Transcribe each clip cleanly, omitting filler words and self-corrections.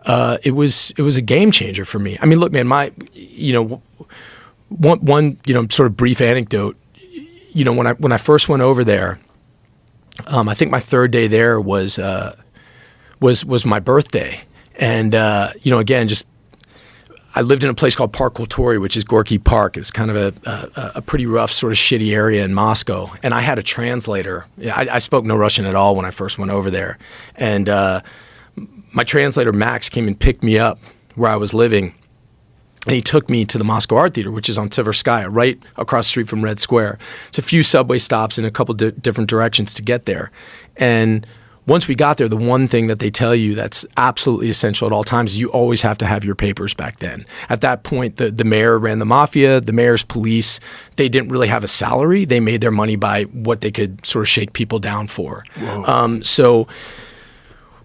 it was a game changer for me. I mean, look, man, one sort of brief anecdote. When I first went over there, I think my third day there was my birthday, and again, just I lived in a place called Park Kultury, which is Gorky Park. It's kind of a pretty rough, sort of shitty area in Moscow. And I had a translator. I spoke no Russian at all when I first went over there. And my translator, Max, came and picked me up where I was living. And he took me to the Moscow Art Theater, which is on Tverskaya, right across the street from Red Square. It's a few subway stops in a couple different directions to get there. And once we got there, the one thing that they tell you that's absolutely essential at all times is you always have to have your papers back then. At that point, the mayor ran the mafia, the mayor's police. They didn't really have a salary. They made their money by what they could sort of shake people down for. So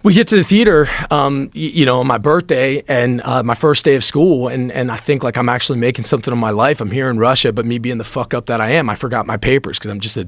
we get to the theater, on my birthday and my first day of school, and I think like I'm actually making something of my life. I'm here in Russia, but me being the fuck up that I am, I forgot my papers because I'm just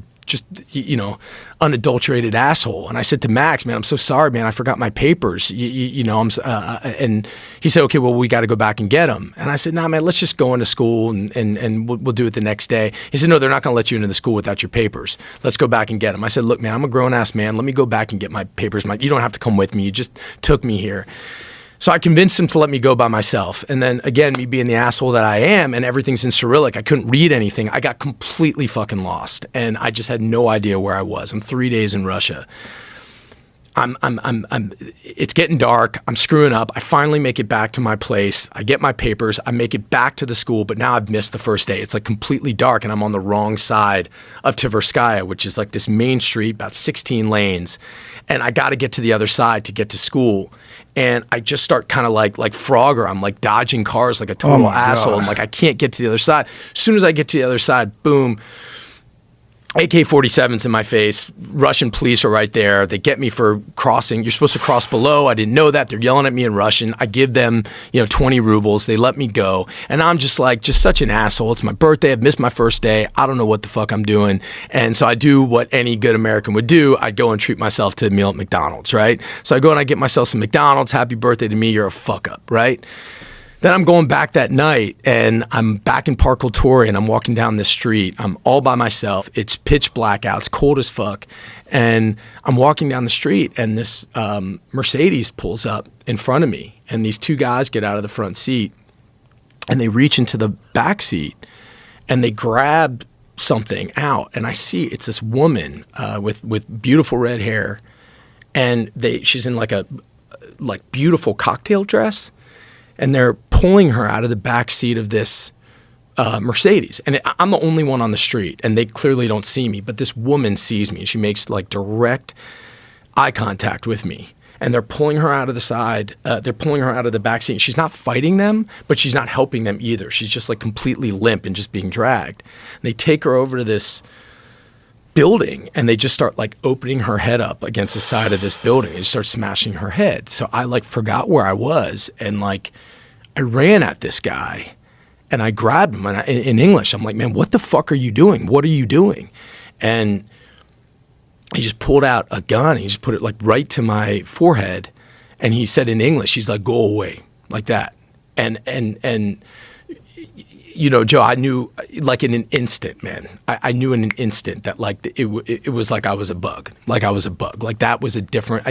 unadulterated asshole. And I said to Max, man, I'm so sorry, man. I forgot my papers. And he said, okay, well, we got to go back and get them. And I said, nah, man, let's just go into school and we'll do it the next day. He said, no, they're not going to let you into the school without your papers. Let's go back and get them. I said, look, man, I'm a grown ass man. Let me go back and get my papers. You don't have to come with me. You just took me here. So I convinced him to let me go by myself. And then again, me being the asshole that I am, and everything's in Cyrillic, I couldn't read anything. I got completely fucking lost. And I just had no idea where I was. I'm 3 days in Russia. It's getting dark. I'm screwing up. I finally make it back to my place. I get my papers. I make it back to the school, but now I've missed the first day. It's like completely dark and I'm on the wrong side of Tverskaya, which is like this main street, about 16 lanes. And I got to get to the other side to get to school. And I just start kind of like Frogger. I'm like dodging cars like a total asshole. And like, I can't get to the other side. As soon as I get to the other side, boom, AK-47's in my face. Russian police are right there. They get me for crossing. You're supposed to cross below. I didn't know that. They're yelling at me in Russian. I give them, 20 rubles. They let me go. And I'm just such an asshole. It's my birthday. I've missed my first day. I don't know what the fuck I'm doing. And so I do what any good American would do. I go and treat myself to a meal at McDonald's, right? So I go and I get myself some McDonald's. Happy birthday to me. You're a fuck up, right? Then I'm going back that night and I'm back in Park Kultury and I'm walking down this street. I'm all by myself. It's pitch black out. It's cold as fuck. And I'm walking down the street and this Mercedes pulls up in front of me. And these two guys get out of the front seat and they reach into the back seat and they grab something out. And I see it's this woman with beautiful red hair. And she's in like a beautiful cocktail dress. And they're pulling her out of the back seat of this Mercedes. And I'm the only one on the street, and they clearly don't see me. But this woman sees me, and she makes like direct eye contact with me. And they're pulling her out of the side. They're pulling her out of the back seat. She's not fighting them, but she's not helping them either. She's just like completely limp and just being dragged. And they take her over to this building, and they just start like opening her head up against the side of this building and just start smashing her head. So I like forgot where I was, and like I ran at this guy and I grabbed him and in English. I'm like, man, what the fuck are you doing? What are you doing? And he just pulled out a gun and he just put it like right to my forehead. And he said in English, he's like, go away, like that. And Joe, I knew like in an instant, man, I knew in an instant that like it was like I was a bug, like that was a different,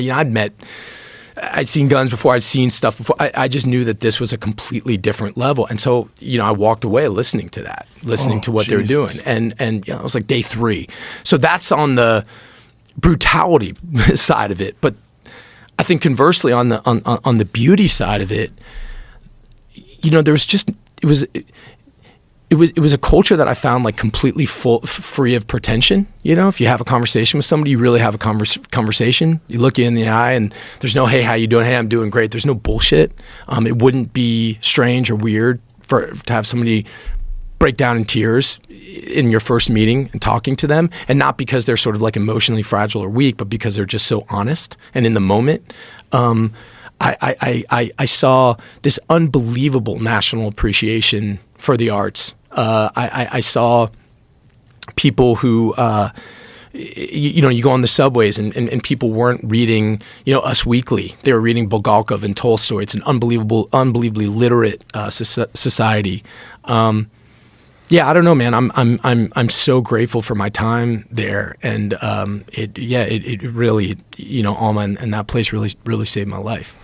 I'd seen guns before, I'd seen stuff before. I just knew that this was a completely different level. And so, I walked away listening to that, to what they were doing. And it was like day 3. So that's on the brutality side of it. But I think conversely on the beauty side of it, there was just, it was a culture that I found like completely free of pretension. If you have a conversation with somebody, you really have a conversation. You look you in the eye and there's no, hey, how you doing? Hey, I'm doing great. There's no bullshit. It wouldn't be strange or weird to have somebody break down in tears in your first meeting and talking to them. And not because they're sort of like emotionally fragile or weak, but because they're just so honest and in the moment. I saw this unbelievable national appreciation for the arts. I saw people who, you go on the subways and people weren't reading, Us Weekly. They were reading Bulgakov and Tolstoy. It's an unbelievably literate society. Yeah, I don't know, man. I'm so grateful for my time there, and it really, Alma and that place really saved my life.